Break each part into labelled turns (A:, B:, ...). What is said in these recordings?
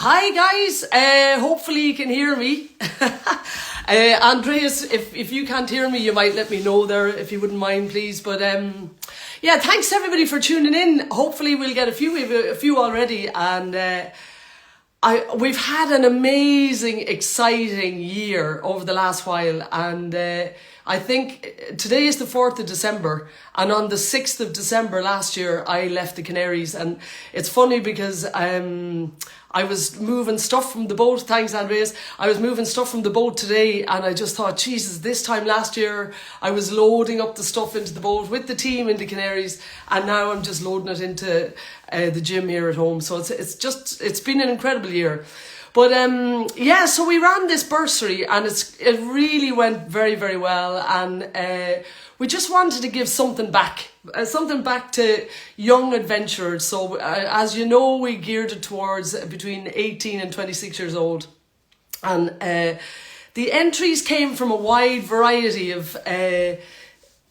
A: Hi guys, hopefully you can hear me. Andreas, if you can't hear me, you might let me know there if you wouldn't mind, please. But yeah, thanks everybody for tuning in. Hopefully we'll get a few already, and we've had an amazing, exciting year over the last while, and I think today is the 4th of December, and on the 6th of December last year I left the Canaries. And it's funny because I was moving stuff from the boat. Thanks, Andreas. I was moving stuff from the boat today, and I just thought, Jesus, this time last year I was loading up the stuff into the boat with the team in the Canaries, and now I'm just loading it into the gym here at home. So it's been an incredible year. But yeah, so we ran this bursary, and it really went very, very well, and we just wanted to give something back to young adventurers. So as you know, we geared it towards between 18 and 26 years old, and the entries came from a wide variety of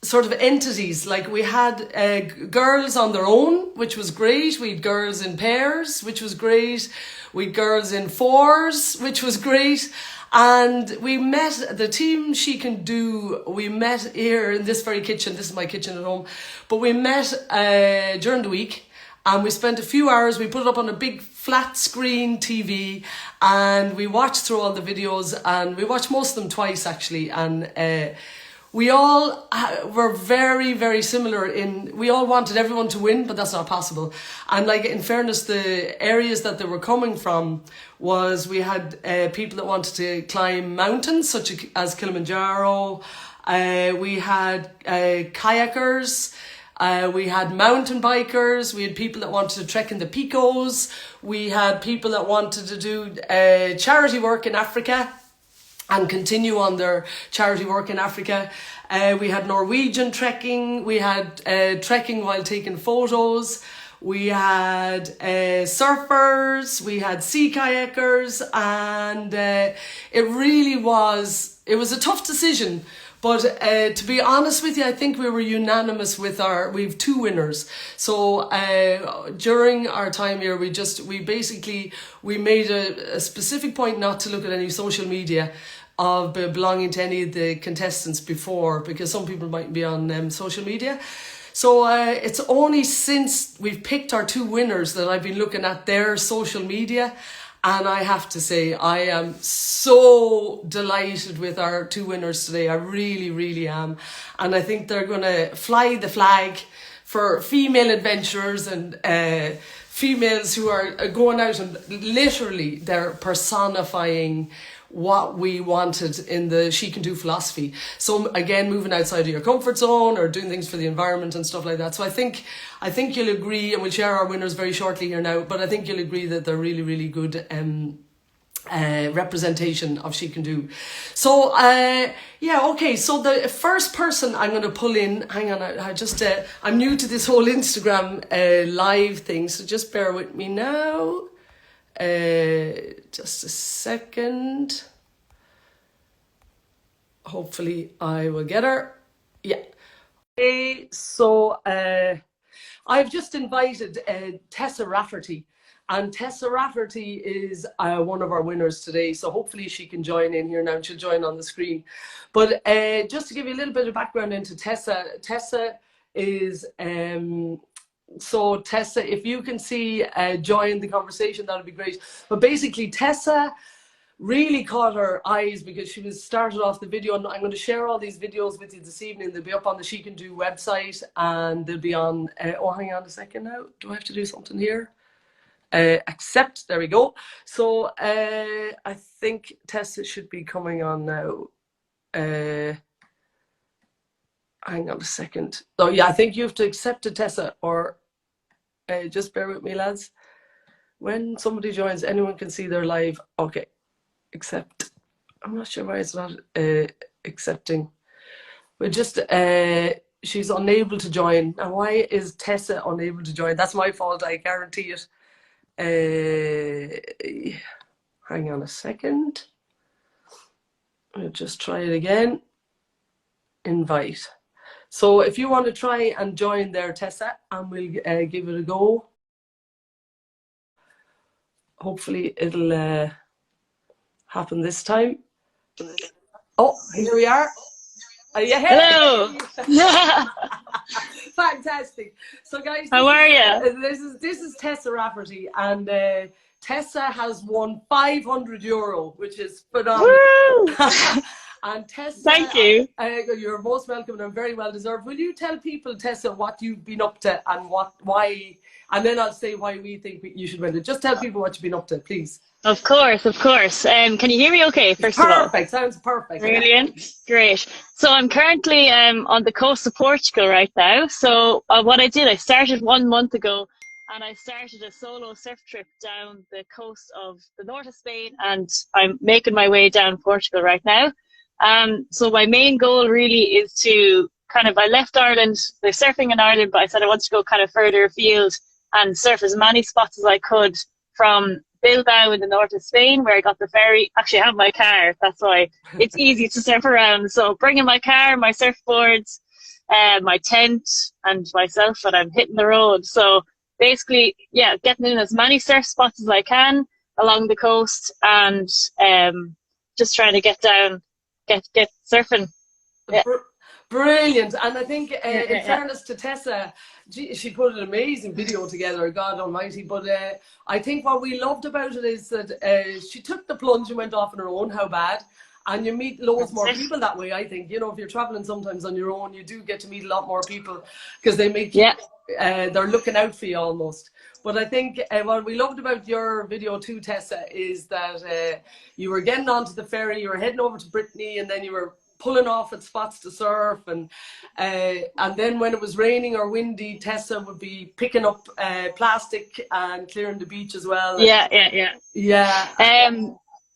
A: sort of entities. Like we had girls on their own, which was great. We had girls in pairs, which was great. We had girls in fours, which was great. And we met, the team SHECANDO, we met here in this very kitchen. This is my kitchen at home. But we met during the week, and we spent a few hours. We put it up on a big flat screen TV, and we watched through all the videos, and we watched most of them twice actually. And we all were very, very similar we all wanted everyone to win, but that's not possible. And like, in fairness, the areas that they were coming from was, we had people that wanted to climb mountains such as Kilimanjaro. We had kayakers. We had mountain bikers. We had people that wanted to trek in the Picos. We had people that wanted to do charity work in Africa and continue on their charity work in Africa. We had Norwegian trekking. We had trekking while taking photos. We had surfers. We had sea kayakers. And it was a tough decision. But to be honest with you, I think we were unanimous with we've two winners. So during our time here, we made a specific point not to look at any social media of belonging to any of the contestants before, because some people might be on social media. So it's only since we've picked our two winners that I've been looking at their social media. And I have to say, I am so delighted with our two winners today. I really, really am. And I think they're going to fly the flag for female adventurers and females who are going out, and literally they're personifying what we wanted in the SHECANDO philosophy. So again, moving outside of your comfort zone or doing things for the environment and stuff like that. So I think you'll agree, and we'll share our winners very shortly here now, but I think you'll agree that they're really, really good representation of SHECANDO. So yeah, okay, so the first person I'm going to pull in, hang on, I'm new to this whole Instagram live thing, so just bear with me now. Just a second. Hopefully I will get her. Yeah. Okay, so I've just invited Tessa Rafferty, and Tessa Rafferty is one of our winners today. So hopefully she can join in here now. She'll join on the screen. But just to give you a little bit of background into Tessa, Tessa is so Tessa, if you can see, join the conversation, that would be great. But basically, Tessa really caught her eyes because she started off the video, and I'm going to share all these videos with you this evening. They'll be up on the SHECANDO website, and they'll be on, oh, hang on a second now. Do I have to do something here? Accept, there we go. So I think Tessa should be coming on now. Hang on a second. Oh yeah, I think you have to accept it, Tessa, or just bear with me, lads. When somebody joins, anyone can see their live. Okay, accept. I'm not sure why it's not accepting. But just, she's unable to join. Now, why is Tessa unable to join? That's my fault, I guarantee it. Hang on a second. I'll just try it again. Invite. So if you want to try and join there, Tessa, and we'll give it a go. hopefully it'll happen this time. Oh, here we are. Yeah,
B: Hello.
A: hey! Fantastic. So, guys,
B: How are you?
A: this is Tessa Rafferty, and Tessa has won €500, which is phenomenal.
B: Woo!
A: And Tessa,
B: Thank you.
A: you're most welcome and very well deserved. Will you tell people, Tessa, what you've been up to and why, and then I'll say why we think you should win it. Just tell people what you've been up to, please.
B: Of course, of course. Can you hear me okay,
A: It's
B: first of all?
A: perfect. Sounds perfect. Yeah.
B: Brilliant. Great. So I'm currently on the coast of Portugal right now. So what I did, I started 1 month ago and I started a solo surf trip down the coast of the north of Spain and I'm making my way down Portugal right now. So my main goal really is to I left Ireland, there's surfing in Ireland, but I said I wanted to go kind of further afield and surf as many spots as I could from Bilbao in the north of Spain, where I got the ferry. Actually, I have my car. That's why it's easy to surf around. So bringing my car, my surfboards, my tent, and myself, and I'm hitting the road. So basically, yeah, getting in as many surf spots as I can along the coast, and just trying to get down, get surfing. Yeah.
A: Brilliant. And I think, in
B: Yeah.
A: fairness to Tessa, she put an amazing video together, God almighty. But I think what we loved about it is that she took the plunge and went off on her own. How bad? And you meet loads more people that way, I think. You know, if you're traveling sometimes on your own, you do get to meet a lot more people because they make you, they're looking out for you almost. But I think what we loved about your video too, Tessa, is that you were getting onto the ferry, you were heading over to Brittany, and then you were pulling off at spots to surf, and then when it was raining or windy, Tessa would be picking up plastic and clearing the beach as well.
B: Yeah.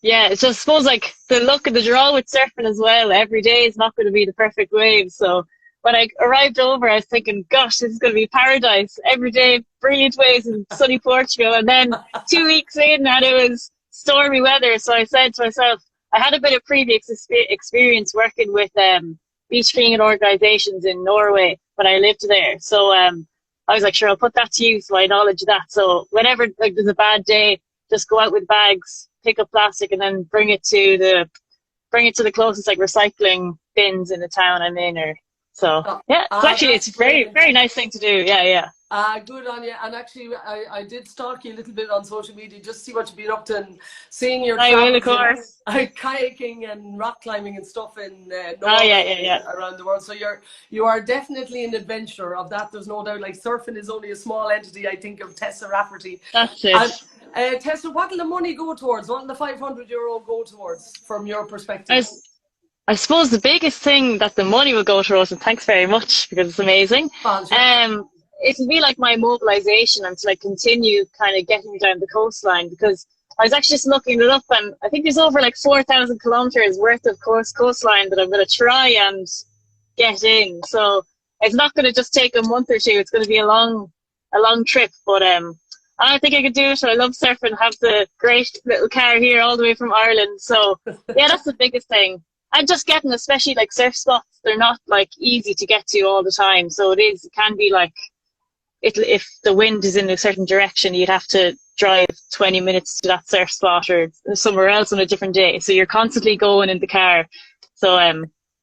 B: Yeah, it's just, I suppose, like the luck of the draw with surfing as well. Every day is not going to be the perfect wave. So when I arrived over, I was thinking, gosh, this is going to be paradise. Every day, brilliant waves in sunny Portugal. And then 2 weeks in, and it was stormy weather. So I said to myself, I had a bit of previous experience working with beach cleaning organizations in Norway when I lived there. So I was like, sure, I'll put that to use. So I acknowledge that. So whenever like there's a bad day, just go out with bags, pick up plastic, and then bring it to the closest like recycling bins in the town I'm in. Or so yeah. So actually, it's a very nice thing to do. Yeah.
A: Good on you. And actually, I did stalk you a little bit on social media, just see what you've been up to, and seeing your
B: I will, of course.
A: Kayaking and rock climbing and stuff in Norway around the world. So you are definitely an adventurer. Of that, there's no doubt. Like, surfing is only a small entity, I think, of Tessa Rafferty.
B: That's it.
A: And Tessa, what will the money go towards? What will the €500 go towards, from your perspective?
B: I suppose the biggest thing that the money will go towards, and thanks very much because it's amazing. It'll be like my mobilization and to like continue kind of getting down the coastline, because I was actually just looking it up, and I think there's over like 4,000 kilometers worth of coastline that I'm going to try and get in. So it's not going to just take a month or two. It's going to be a long trip, but I think I could do it. I love surfing, have the great little car here all the way from Ireland. So yeah, that's the biggest thing. And just getting, especially like surf spots, they're not like easy to get to all the time. So it can be like, if the wind is in a certain direction, you'd have to drive 20 minutes to that surf spot or somewhere else on a different day. So you're constantly going in the car. So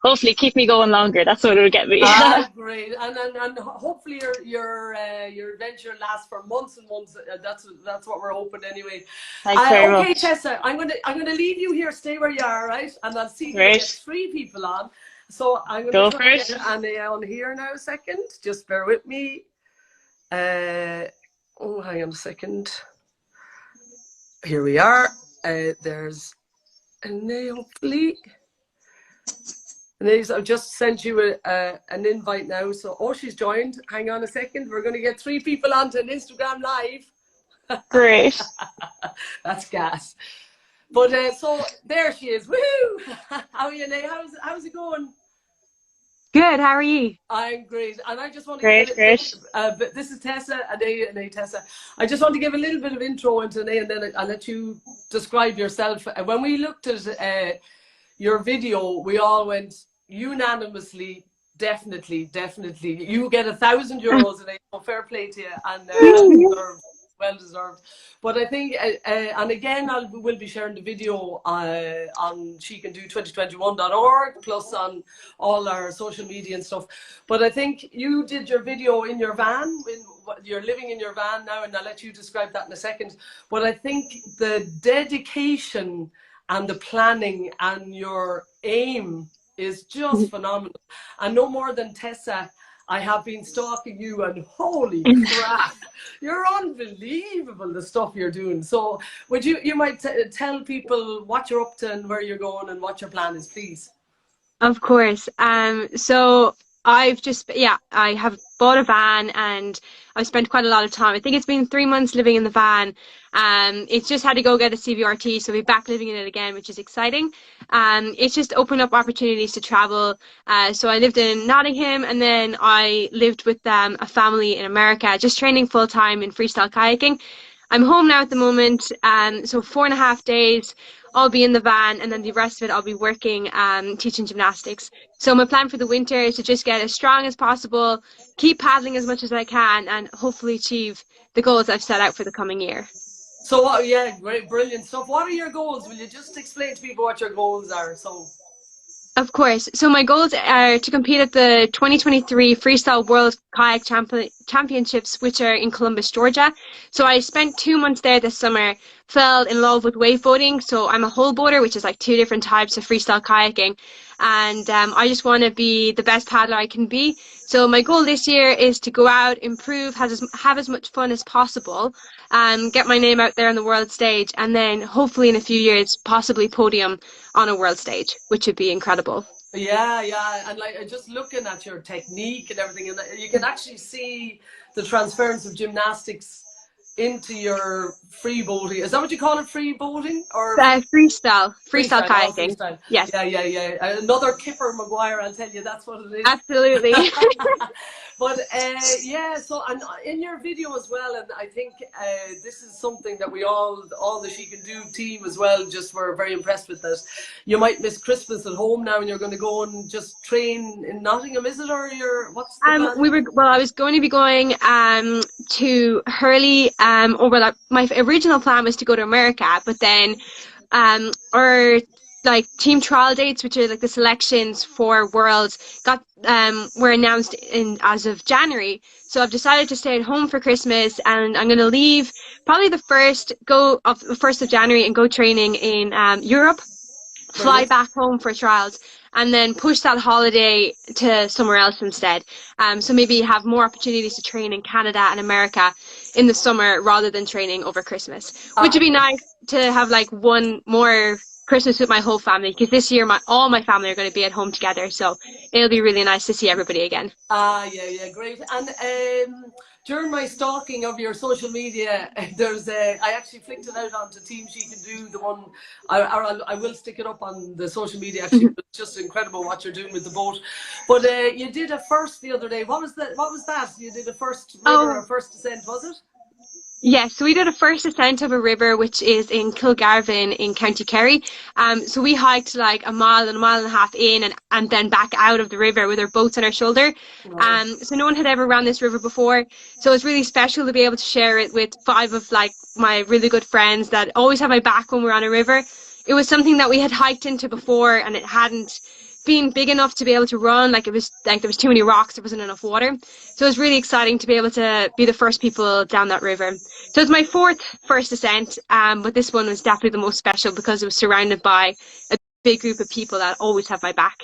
B: hopefully keep me going longer. That's what it'll get me.
A: Great. And hopefully your adventure lasts for months and months. That's what we're hoping anyway.
B: Thanks very much.
A: Okay, Tessa, I'm gonna leave you here. Stay where you are, right? And I'll see you get 3 people on. So I'm gonna get Anais on here now a second. Just bear with me. Hang on a second. Here we are. There's Anais, hopefully. Anais, I've just sent you an invite now. So, she's joined. Hang on a second. We're going to get 3 people onto an Instagram live.
B: Great.
A: That's gas. But so there she is. Woohoo! How are you, Anais? How's it going?
C: Good. How are you?
A: I'm great, and I just want to
B: great.
A: But this is Tessa, Anais, Tessa. I just want to give a little bit of intro into Anais, and then I'll let you describe yourself. When we looked at your video, we all went unanimously, definitely. You get €1,000, Anais. So fair play to you, and well deserved. But I think, and again, we'll be sharing the video on SHECANDO2021.org, plus on all our social media and stuff. But I think you did your video in your van. You're living in your van now, and I'll let you describe that in a second. But I think the dedication and the planning and your aim is just phenomenal. And no more than Tessa, I have been stalking you, and holy crap, you're unbelievable, the stuff you're doing. So would you might tell people what you're up to and where you're going and what your plan is, please?
C: Of course. So I've just, yeah, I have bought a van and I've spent quite a lot of time. I think it's been 3 months living in the van. It's just had to go get a CVRT, so we're back living in it again, which is exciting. It's just opened up opportunities to travel. So I lived in Nottingham, and then I lived with a family in America, just training full time in freestyle kayaking. I'm home now at the moment, so 4.5 days I'll be in the van, and then the rest of it I'll be working, teaching gymnastics. So my plan for the winter is to just get as strong as possible, keep paddling as much as I can, and hopefully achieve the goals I've set out for the coming year.
A: So yeah, great, brilliant stuff. What are your goals? Will you just explain to people what your goals are? So.
C: Of course. So my goals are to compete at the 2023 Freestyle World Kayak Championships, which are in Columbus, Georgia. So I spent 2 months there this summer, fell in love with wave boating. So I'm a whole boater, which is like 2 different types of freestyle kayaking. And I just want to be the best paddler I can be. So my goal this year is to go out, improve, have as much fun as possible, get my name out there on the world stage, and then hopefully in a few years, possibly podium on a world stage, which would be incredible.
A: Yeah, and like just looking at your technique and everything, and you can actually see the transference of gymnastics into your free boating. Is that what you call it, free boating? Or
C: freestyle kayaking.
A: Oh, freestyle.
C: Yes.
A: Yeah. Another Kipper Maguire, I'll tell you, that's what it is.
C: Absolutely.
A: But yeah, so and in your video as well, and I think this is something that we all the SHECANDO team as well, just were very impressed with this. You might miss Christmas at home now, and you're going to go and just train in Nottingham, is it, or what's the plan?
C: I was going to be going to Hurley, my original plan was to go to America, but then our like team trial dates, which are like the selections for Worlds, were announced as of January. So I've decided to stay at home for Christmas, and I'm going to leave probably the 1st of January and go training in Europe, fly back home for trials, and then push that holiday to somewhere else instead. So maybe have more opportunities to train in Canada and America in the summer rather than training over Christmas, which would be nice to have like one more Christmas with my whole family, because this year all my family are going to be at home together, so it'll be really nice to see everybody again.
A: Yeah, great. And during my stalking of your social media, I actually flicked it out onto Team SHECANDO, the one, I will stick it up on the social media actually, but it's just incredible what you're doing with the boat. But you did a first the other day. What was that? You did a first river or first descent, was it?
C: Yes, so we did a first ascent of a river, which is in Kilgarvan in County Kerry. So we hiked like a mile and a half in and then back out of the river with our boats on our shoulder. So no one had ever ran this river before. So it's really special to be able to share it with 5 of like my really good friends that always have my back when we're on a river. It was something that we had hiked into before, and it hadn't been big enough to be able to run. Like, it was like there was too many rocks, there wasn't enough water. So it was really exciting to be able to be the first people down that river. So it's my 4th first ascent, but this one was definitely the most special because it was surrounded by a big group of people that always have my back.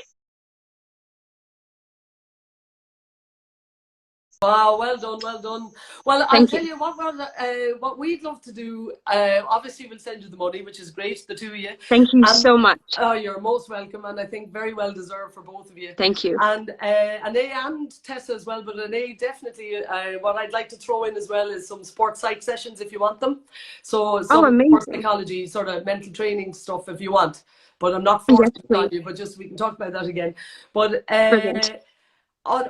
A: Wow, well done. Well, I'll tell you what we'd love to do. Obviously, we'll send you the money, which is great, the 2 of you.
C: Thank you so much.
A: Oh, you're most welcome, and I think very well deserved for both of you.
C: Thank you.
A: And Anais and Tessa as well, but Anais definitely. What I'd like to throw in as well is some sports psych sessions if you want them. So some sports psychology, sort of mental training stuff if you want. But I'm not forcing it on you, but just we can talk about that again. But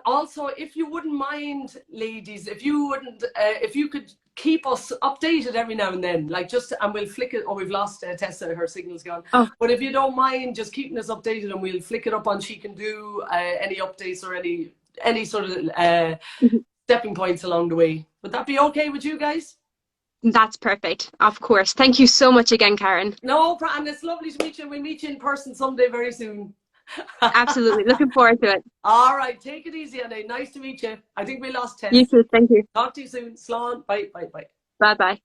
A: also, if you wouldn't mind, ladies, if you could keep us updated every now and then, like and we'll flick it. Oh, we've lost Tessa, her signal's gone. But if you don't mind just keeping us updated, and we'll flick it up on SHECANDO, any updates or any sort of stepping points along the way. Would that be okay with you guys?
C: That's perfect. Of course. Thank you so much again, Karen.
A: No, and it's lovely to meet you. We'll meet you in person someday very soon.
C: Absolutely. Looking forward to it.
A: All right. Take it easy, Anais. Nice to meet you. I think we lost Tess.
C: You too. Thank you.
A: Talk to you soon. Slán. Bye, bye, bye.
C: Bye-bye.